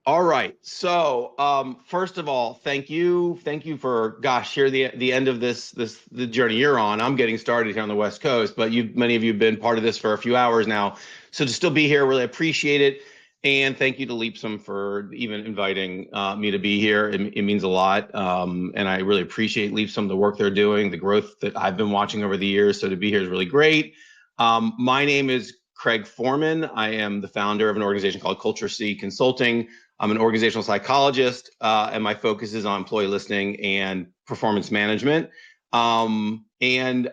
All right. So, first of all, thank you for, gosh, here the end of the journey you're on. I'm getting started here on the West Coast, but many of you have been part of this for a few hours now. So to still be here, really appreciate it, and thank you to Leapsome for even inviting me to be here. It means a lot, and I really appreciate Leapsome, the work they're doing, the growth that I've been watching over the years. So to be here is really great. My name is Craig Foreman. I am the founder of an organization called Culture C Consulting. I'm an organizational psychologist, and my focus is on employee listening and performance management. And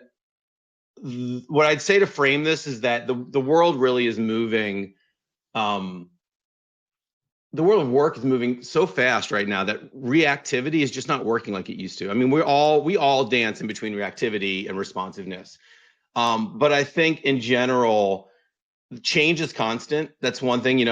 what I'd say to frame this is that the world really is moving. Um, the world of work is moving so fast right now that reactivity is just not working like it used to. I mean, we all dance in between reactivity and responsiveness. But I think in general, change is constant. That's one thing,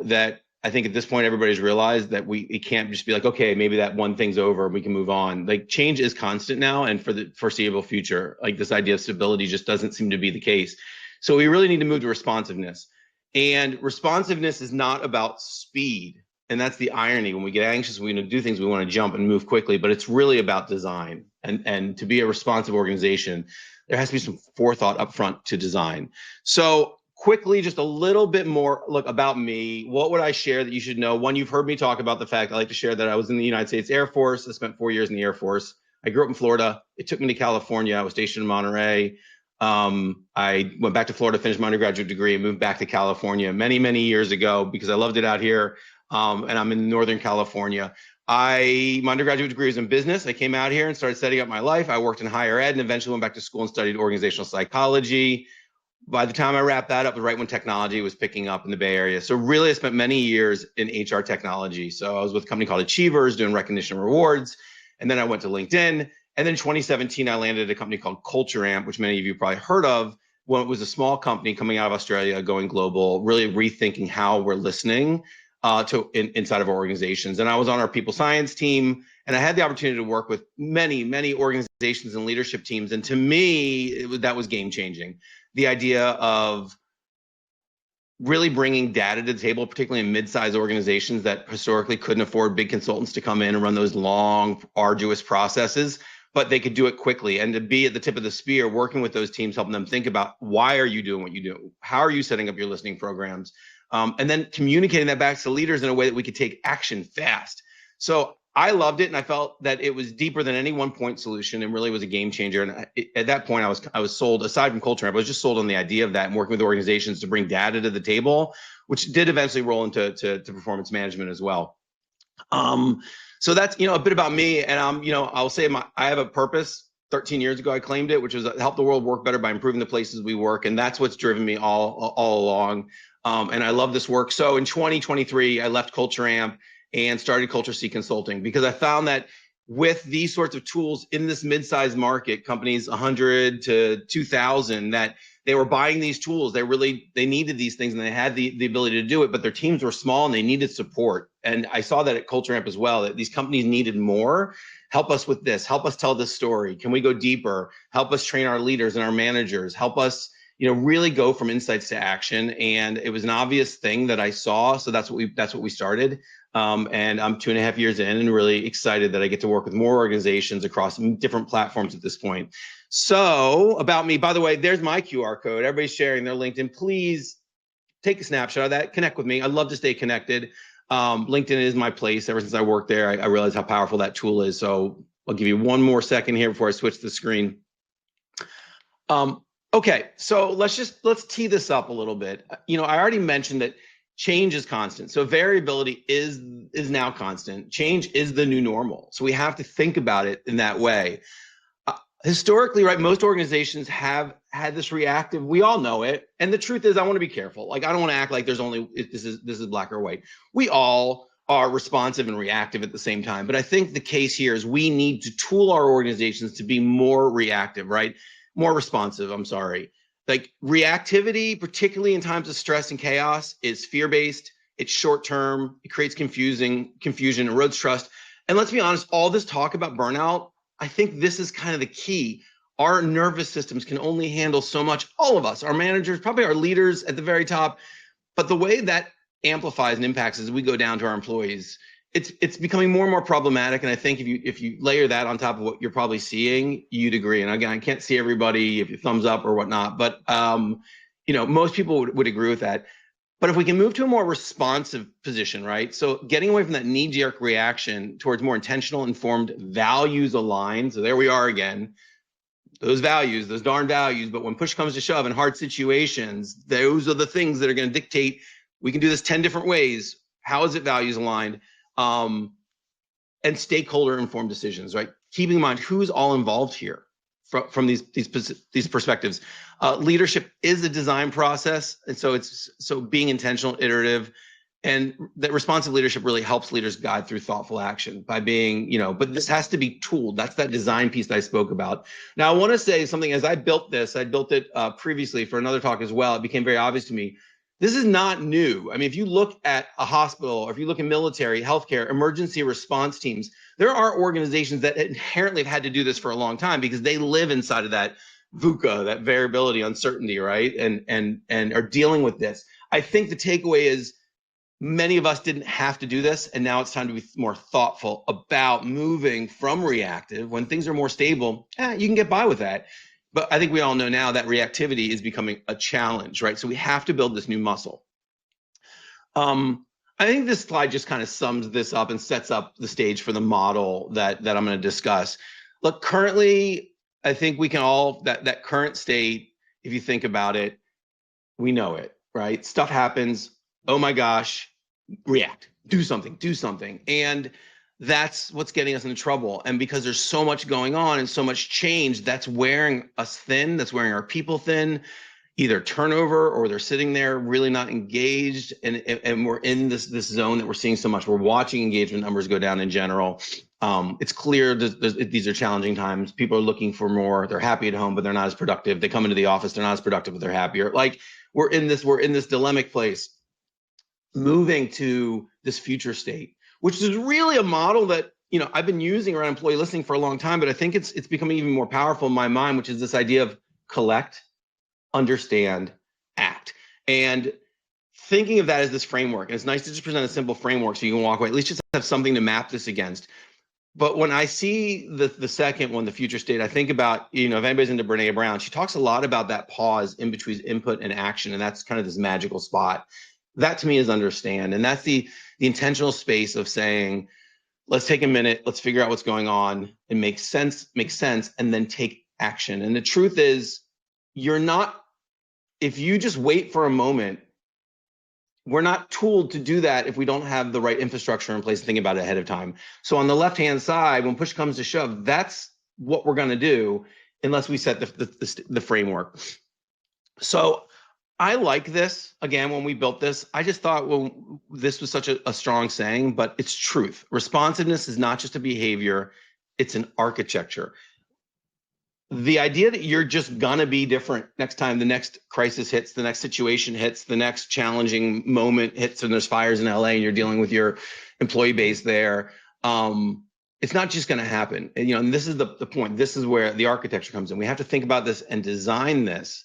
that I think at this point everybody's realized that it can't just be like, okay, maybe that one thing's over and we can move on. Like change is constant now and for the foreseeable future. Like this idea of stability just doesn't seem to be the case. So we really need to move to responsiveness. And responsiveness is not about speed. And that's the irony. When we get anxious, we want to do things, we want to jump and move quickly, but it's really about design. And to be a responsive organization, there has to be some forethought upfront to design. So quickly, just a little bit more look about me. What would I share that you should know? One, you've heard me talk about the fact I like to share that I was in the United States Air Force. I spent 4 years in the Air Force. I grew up in Florida. It took me to California. I was stationed in Monterey. I went back to Florida, finished my undergraduate degree, and moved back to California many, many years ago because I loved it out here. And I'm in Northern California. My undergraduate degree was in business. I came out here and started setting up my life. I worked in higher ed and eventually went back to school and studied organizational psychology. By the time I wrapped that up, was right when technology was picking up in the Bay Area. So really, I spent many years in HR technology. So I was with a company called Achievers doing recognition and rewards. And then I went to LinkedIn. And then 2017, I landed at a company called Culture Amp, which many of you probably heard of. When it was a small company coming out of Australia, going global, really rethinking how we're listening inside of our organizations. And I was on our people science team, and I had the opportunity to work with many, many organizations and leadership teams. And to me, that was game changing. The idea of really bringing data to the table, particularly in mid-sized organizations that historically couldn't afford big consultants to come in and run those long, arduous processes, but they could do it quickly. And to be at the tip of the spear, working with those teams, helping them think about why are you doing what you do? How are you setting up your listening programs? And then communicating that back to leaders in a way that we could take action fast. So I loved it, and I felt that it was deeper than any one point solution, and really was a game changer. And at that point, I was sold. Aside from Culture Amp, I was just sold on the idea of that and working with organizations to bring data to the table, which did eventually roll into performance management as well. So that's a bit about me, and I'll say I have a purpose. 13 years ago, I claimed it, which was help the world work better by improving the places we work, and that's what's driven me all along. And I love this work. So in 2023, I left Culture Amp and started Culture C Consulting because I found that with these sorts of tools in this mid-sized market, companies 100 to 2,000, that they were buying these tools. They needed these things, and they had the ability to do it, but their teams were small and they needed support. And I saw that at Culture Amp as well, that these companies needed more. Help us with this. Help us tell this story. Can we go deeper? Help us train our leaders and our managers. Help us really go from insights to action. And it was an obvious thing that I saw. So that's what we started. And I'm 2.5 years in and really excited that I get to work with more organizations across different platforms at this point. So about me, by the way, there's my QR code. Everybody's sharing their LinkedIn. Please take a snapshot of that. Connect with me. I'd love to stay connected. LinkedIn is my place. Ever since I worked there, I realized how powerful that tool is. So I'll give you one more second here before I switch the screen. Okay, so let's tee this up a little bit. I already mentioned that change is constant. So variability is now constant. Change is the new normal. So we have to think about it in that way. Historically, right, most organizations have had this reactive. We all know it. And the truth is, I want to be careful. Like, I don't want to act like there's only this is black or white. We all are responsive and reactive at the same time. But I think the case here is we need to tool our organizations to be more reactive, right? More responsive, I'm sorry. Like reactivity, particularly in times of stress and chaos, is fear-based. It's short-term. It creates confusion, erodes trust. And let's be honest, all this talk about burnout, I think this is kind of the key. Our nervous systems can only handle so much. All of us, our managers, probably our leaders at the very top. But the way that amplifies and impacts as we go down to our employees. It's becoming more and more problematic. And I think if you layer that on top of what you're probably seeing, you'd agree. And again, I can't see everybody if you thumbs up or whatnot, but most people would agree with that. But if we can move to a more responsive position, right? So getting away from that knee-jerk reaction towards more intentional, informed, values aligned. So there we are again. Those values, those darn values. But when push comes to shove in hard situations, those are the things that are going to dictate. We can do this 10 different ways. How is it values aligned? And stakeholder informed decisions, right? Keeping in mind who's all involved here from these perspectives. Leadership is a design process, and so being intentional, iterative, and that responsive leadership really helps leaders guide through thoughtful action by being, but this has to be tooled. That's that design piece that I spoke about. Now, I want to say something. As I built this, I built it previously for another talk as well. It became very obvious to me. This is not new. I mean, if you look at a hospital, or if you look at military, healthcare, emergency response teams, there are organizations that inherently have had to do this for a long time because they live inside of that VUCA, that variability, uncertainty, right? And are dealing with this. I think the takeaway is many of us didn't have to do this, and now it's time to be more thoughtful about moving from reactive. When things are more stable, you can get by with that. But I think we all know now that reactivity is becoming a challenge, right? So we have to build this new muscle. I think this slide just kind of sums this up and sets up the stage for the model that I'm going to discuss. Look, currently, I think we can all, that current state, if you think about it, we know it, right? Stuff happens. Oh my gosh, react, do something. And that's what's getting us into trouble. And because there's so much going on and so much change, that's wearing us thin, that's wearing our people thin, either turnover or they're sitting there really not engaged. And we're in this zone that we're seeing so much. We're watching engagement numbers go down in general. It's clear these are challenging times. People are looking for more. They're happy at home, but they're not as productive. They come into the office, they're not as productive, but they're happier. Like we're in this dilemmic place, moving to this future state, which is really a model that I've been using around employee listening for a long time, but I think it's becoming even more powerful in my mind, which is this idea of collect, understand, act. And thinking of that as this framework, and it's nice to just present a simple framework so you can walk away, at least just have something to map this against. But when I see the second one, the future state, I think about, if anybody's into Brene Brown, she talks a lot about that pause in between input and action, and that's kind of this magical spot. That to me is understand, and that's the intentional space of saying, let's take a minute, let's figure out what's going on and make sense, and then take action. And the truth is, if you just wait for a moment, we're not tooled to do that if we don't have the right infrastructure in place to think about it ahead of time. So on the left-hand side, when push comes to shove, that's what we're going to do unless we set the framework. So I like this. Again, when we built this, I just thought, well, this was such a strong saying, but it's truth. Responsiveness is not just a behavior, it's an architecture. The idea that you're just gonna be different next time the next crisis hits, the next situation hits, the next challenging moment hits, and there's fires in LA and you're dealing with your employee base there, it's not just gonna happen. And this is the point. This is where the architecture comes in. We have to think about this and design this.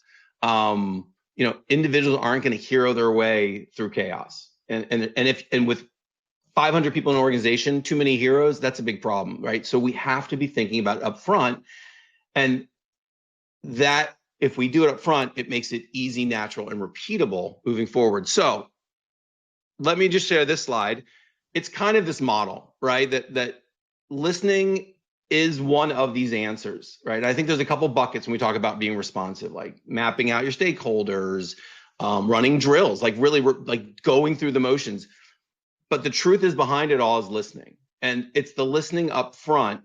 Individuals aren't going to hero their way through chaos. And with 500 people in an organization, too many heroes, that's a big problem, right? So we have to be thinking about it up front. And that, if we do it up front, it makes it easy, natural, and repeatable moving forward. So let me just share this slide. It's kind of this model, right? That listening is one of these answers, right? I think there's a couple buckets when we talk about being responsive, like mapping out your stakeholders, running drills, like really like going through the motions. But the truth is behind it all is listening. And it's the listening up front.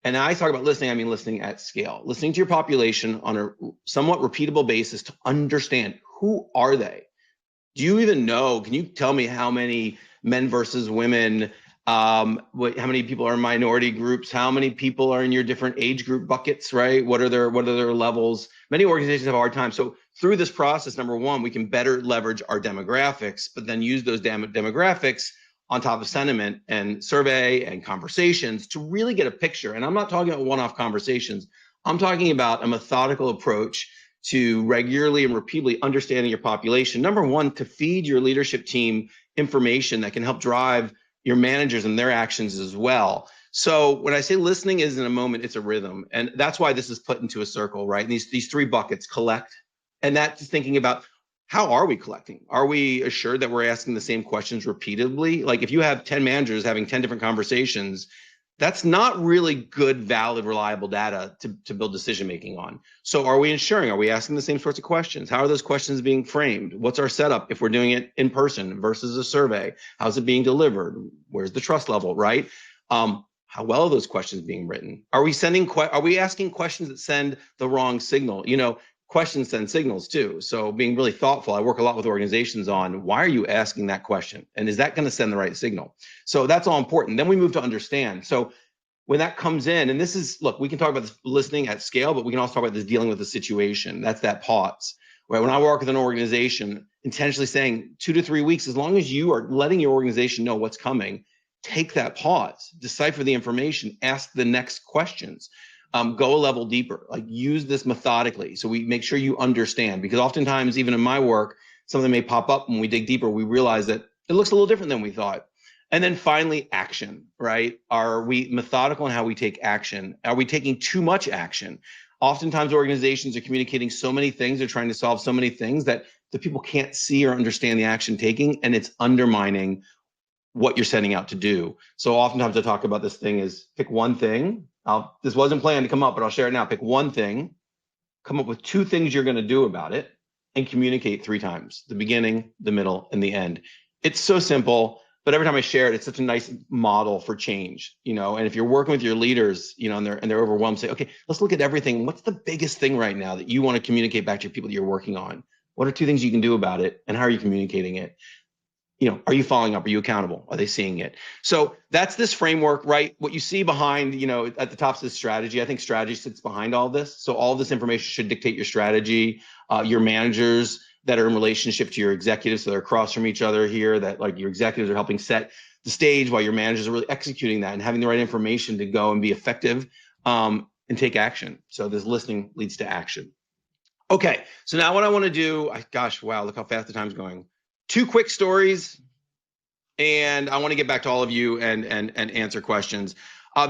And I talk about listening, I mean listening at scale, listening to your population on a somewhat repeatable basis to understand who are they? Do you even know? Can you tell me how many men versus women, how many people are in minority groups, how many people are in your different age group buckets, right? What are their levels? Many organizations have a hard time. So through this process, number one, we can better leverage our demographics, but then use those demographics on top of sentiment and survey and conversations to really get a picture. And I'm not talking about one-off conversations. I'm talking about a methodical approach to regularly and repeatedly understanding your population. Number one, to feed your leadership team information that can help drive your managers and their actions as well. So when I say listening isn't a moment, it's a rhythm. And that's why this is put into a circle, right? And these three buckets: collect, and that's thinking about, how are we collecting? Are we assured that we're asking the same questions repeatedly? Like if you have 10 managers having 10 different conversations, that's not really good, valid, reliable data to build decision making on. So are we ensuring, are we asking the same sorts of questions? How are those questions being framed? What's our setup if we're doing it in person versus a survey? How's it being delivered? Where's the trust level, right? How well are those questions being written? Are we asking questions that send the wrong signal? Questions send signals too. So being really thoughtful. I work a lot with organizations on, why are you asking that question? And is that going to send the right signal? So that's all important. Then we move to understand. So when that comes in, and this is, look, we can talk about this listening at scale, but we can also talk about this dealing with the situation. That's that pause. Right? When I work with an organization, intentionally saying 2 to 3 weeks, as long as you are letting your organization know what's coming, take that pause, decipher the information, ask the next questions. Go a level deeper, like use this methodically. So we make sure you understand, because oftentimes, even in my work, something may pop up when we dig deeper, we realize that it looks a little different than we thought. And then finally, action, right? Are we methodical in how we take action? Are we taking too much action? Oftentimes organizations are communicating so many things, they're trying to solve so many things that the people can't see or understand the action taking, and it's undermining what you're setting out to do. So oftentimes I talk about this thing is pick one thing. This wasn't planned to come up, but I'll share it now. Pick one thing, come up with 2 things you're going to do about it, and communicate 3 times: the beginning, the middle, and the end. It's so simple, but every time I share it, it's such a nice model for change, and if you're working with your leaders, and they're overwhelmed, say, okay, let's look at everything. What's the biggest thing right now that you want to communicate back to your people that you're working on? What are 2 things you can do about it, and how are you communicating it? Are you following up? Are you accountable? Are they seeing it? So that's this framework, right? What you see behind, at the top says strategy. I think strategy sits behind all this. So all this information should dictate your strategy. Your managers that are in relationship to your executives, so they're across from each other here, that like your executives are helping set the stage while your managers are really executing that and having the right information to go and be effective and take action. So this listening leads to action. Okay, so now what I want to do, gosh, wow, look how fast the time's going. 2 quick stories, and I want to get back to all of you and answer questions.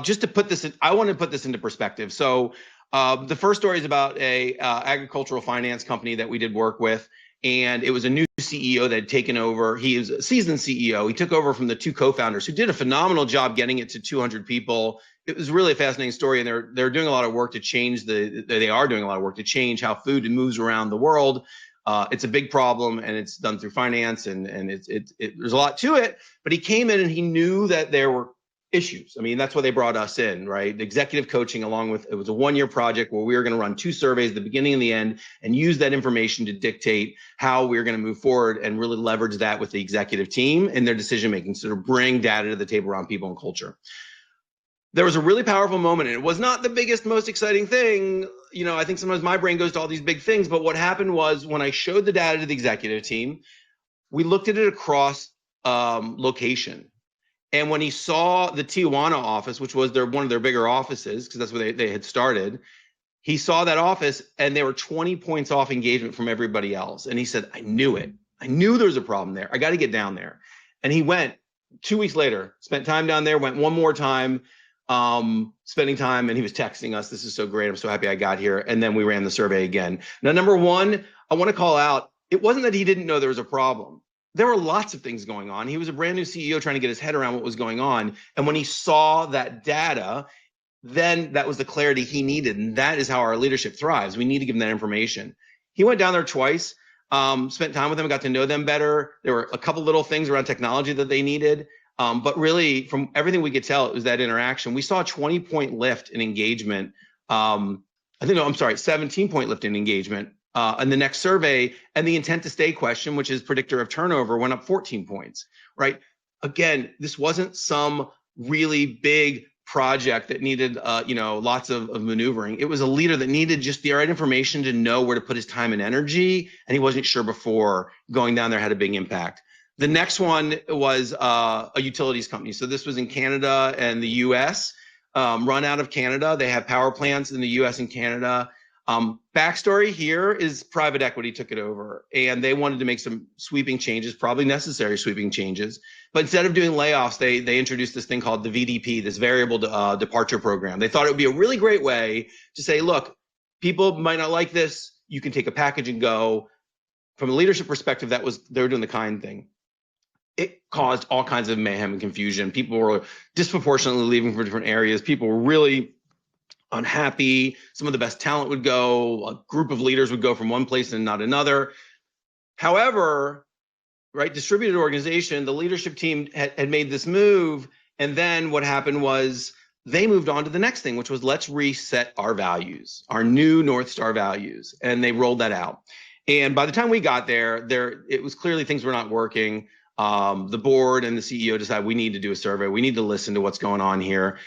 Just to put this in, I want to put this into perspective. So the first story is about a agricultural finance company that we did work with, and it was a new CEO that had taken over. He is a seasoned CEO. He took over from the 2 co-founders who did a phenomenal job getting it to 200 people. It was really a fascinating story, and they're doing a lot of work to change they are doing a lot of work to change how food moves around the world. It's a big problem, and it's done through finance, and there's a lot to it. But he came in and he knew that there were issues. I mean, that's why they brought us in, right? The executive coaching, along with, it was a 1-year project where we were going to run 2 surveys, the beginning and the end, and use that information to dictate how we were going to move forward and really leverage that with the executive team and their decision making, so to bring data to the table around people and culture. There was a really powerful moment, and it was not the biggest, most exciting thing. I think sometimes my brain goes to all these big things, but what happened was, when I showed the data to the executive team, we looked at it across location. And when he saw the Tijuana office, which was one of their bigger offices, because that's where they had started, he saw that office and they were 20 points off engagement from everybody else. And he said, I knew it. I knew there was a problem there. I got to get down there. And he went 2 weeks later, spent time down there, went one more time, spending time, and he was texting us, this is so great, I'm so happy I got here. And then we ran the survey again. Now, number one, I want to call out, it wasn't that he didn't know there was a problem. There were lots of things going on. He was a brand new CEO trying to get his head around what was going on. And when he saw that data, then that was the clarity he needed. And that is how our leadership thrives. We need to give them that information. He went down there twice, spent time with them, got to know them better. There were a couple little things around technology that they needed. But really, from everything we could tell, it was that interaction. We saw a 20-point lift in engagement. 17-point lift in engagement in the next survey. And the intent to stay question, which is predictor of turnover, went up 14 points, right? Again, this wasn't some really big project that needed, lots of maneuvering. It was a leader that needed just the right information to know where to put his time and energy. And he wasn't sure before. Going down there had a big impact. The next one was a utilities company. So this was in Canada and the US, run out of Canada. They have power plants in the US and Canada. Backstory here is private equity took it over and they wanted to make some sweeping changes, probably necessary sweeping changes. But instead of doing layoffs, they introduced this thing called the VDP, this variable departure program. They thought it would be a really great way to say, look, people might not like this. You can take a package and go. From a leadership perspective, they were doing the kind thing. It caused all kinds of mayhem and confusion. People were disproportionately leaving for different areas. People were really unhappy. Some of the best talent would go. A group of leaders would go from one place and not another. However, right, distributed organization, the leadership team had made this move. And then what happened was they moved on to the next thing, which was let's reset our values, our new North Star values. And they rolled that out. And by the time we got there, it was clearly things were not working. The board and the CEO decided we need to do a survey. We need to listen to what's going on here.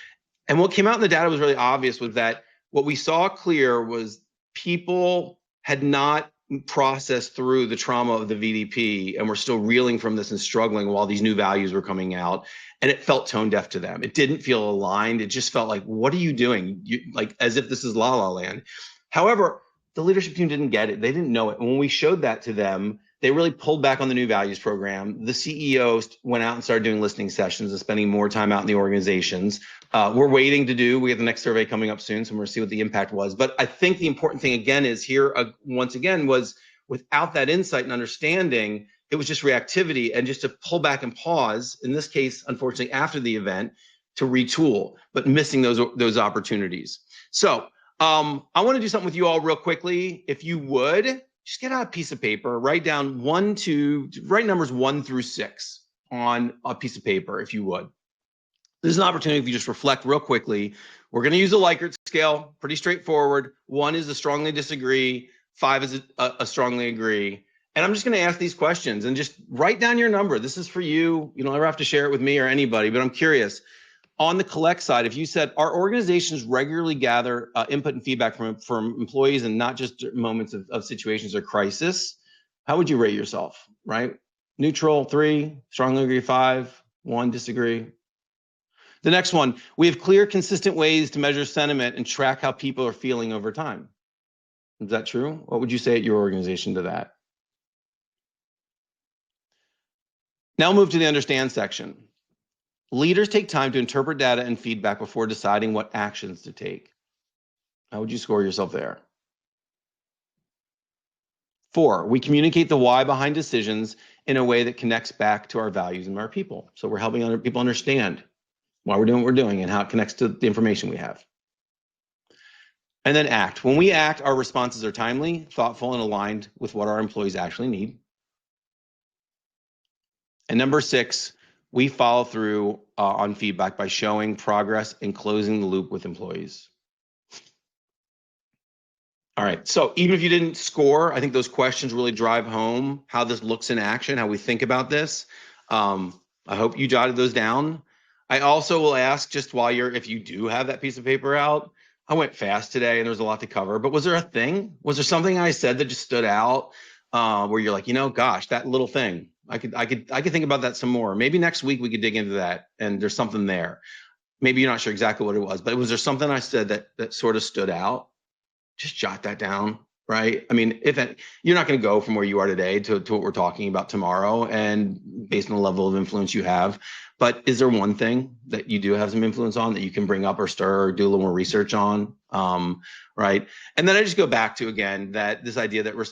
And what came out in the data was really obvious was that what we saw clear was people had not processed through the trauma of the VDP and were still reeling from this and struggling while these new values were coming out. And it felt tone deaf to them. It didn't feel aligned. It just felt like, what are you doing? Like as if this is La La Land. However, the leadership team didn't get it. They didn't know it. And when we showed that to them, they really pulled back on the new values program. The CEOs went out and started doing listening sessions and spending more time out in the organizations. We're waiting to do, we have the next survey coming up soon, so we're going to see what the impact was. But I think the important thing again is here, once again, was without that insight and understanding, it was just reactivity and just to pull back and pause, in this case, unfortunately, after the event, to retool, but missing those opportunities. So I want to do something with you all real quickly. If you would, just get out a piece of paper, write down write numbers 1 through 6 on a piece of paper, if you would. This is an opportunity if you just reflect real quickly. We're going to use a Likert scale, pretty straightforward. 1 is a strongly disagree, 5 is a strongly agree. And I'm just going to ask these questions and just write down your number. This is for you. You don't ever have to share it with me or anybody, but I'm curious. On the collect side, if you said, our organizations regularly gather input and feedback from employees and not just moments of situations or crisis, how would you rate yourself, right? Neutral, 3, strongly agree, 5, 1, disagree. The next one, we have clear, consistent ways to measure sentiment and track how people are feeling over time. Is that true? What would you say at your organization to that? Now move to the understand section. Leaders take time to interpret data and feedback before deciding what actions to take. How would you score yourself there? 4, we communicate the why behind decisions in a way that connects back to our values and our people. So we're helping other people understand why we're doing what we're doing and how it connects to the information we have. And then act. When we act, our responses are timely, thoughtful, and aligned with what our employees actually need. And number 6, we follow through on feedback by showing progress and closing the loop with employees. All right, so even if you didn't score, I think those questions really drive home how this looks in action, how we think about this. I hope you jotted those down. I also will ask, just while if you do have that piece of paper out, I went fast today and there's a lot to cover, but was there a thing? Was there something I said that just stood out where you're like, gosh, that little thing, I could think about that some more. Maybe next week we could dig into that and there's something there. Maybe you're not sure exactly what it was, but was there something I said that sort of stood out? Just jot that down, right? I mean, you're not going to go from where you are today to what we're talking about tomorrow, and based on the level of influence you have. But is there one thing that you do have some influence on that you can bring up or stir or do a little more research on, right? And then I just go back to, again, that this idea that we're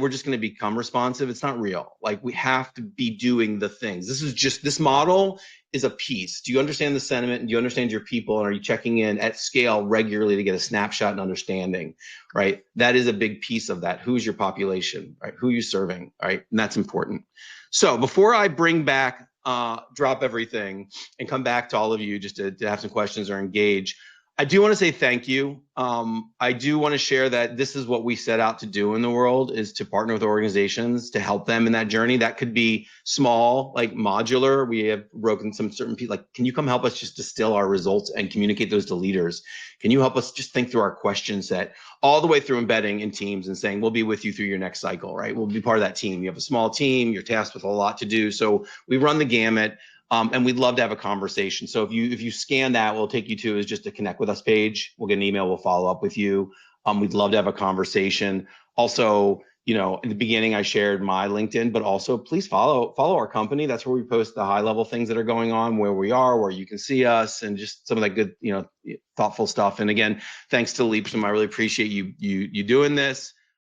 just going to become responsive, it's not real. Like, we have to be doing the things. This model is a piece. Do you understand the sentiment, and do you understand your people, and are you checking in at scale regularly to get a snapshot and understanding, right? That is a big piece of that. Who's your population, right? Who are you serving, right? And that's important. So before I bring back, drop everything and come back to all of you just to have some questions or engage, I do want to say thank you. I do want to share that this is what we set out to do in the world, is to partner with organizations to help them in that journey. That could be small, like modular. We have broken some certain people, like, can you come help us just distill our results and communicate those to leaders? Can you help us just think through our question set, all the way through embedding in teams and saying, we'll be with you through your next cycle, right? We'll be part of that team. You have a small team, you're tasked with a lot to do. So we run the gamut. And we'd love to have a conversation. So if you scan that, we'll take you to is just a connect with us page. We'll get an email, we'll follow up with you. We'd love to have a conversation. Also, in the beginning, I shared my LinkedIn, but also please follow our company. That's where we post the high level things that are going on, where we are, where you can see us, and just some of that good, thoughtful stuff. And again, thanks to Leapsome. I really appreciate you doing this.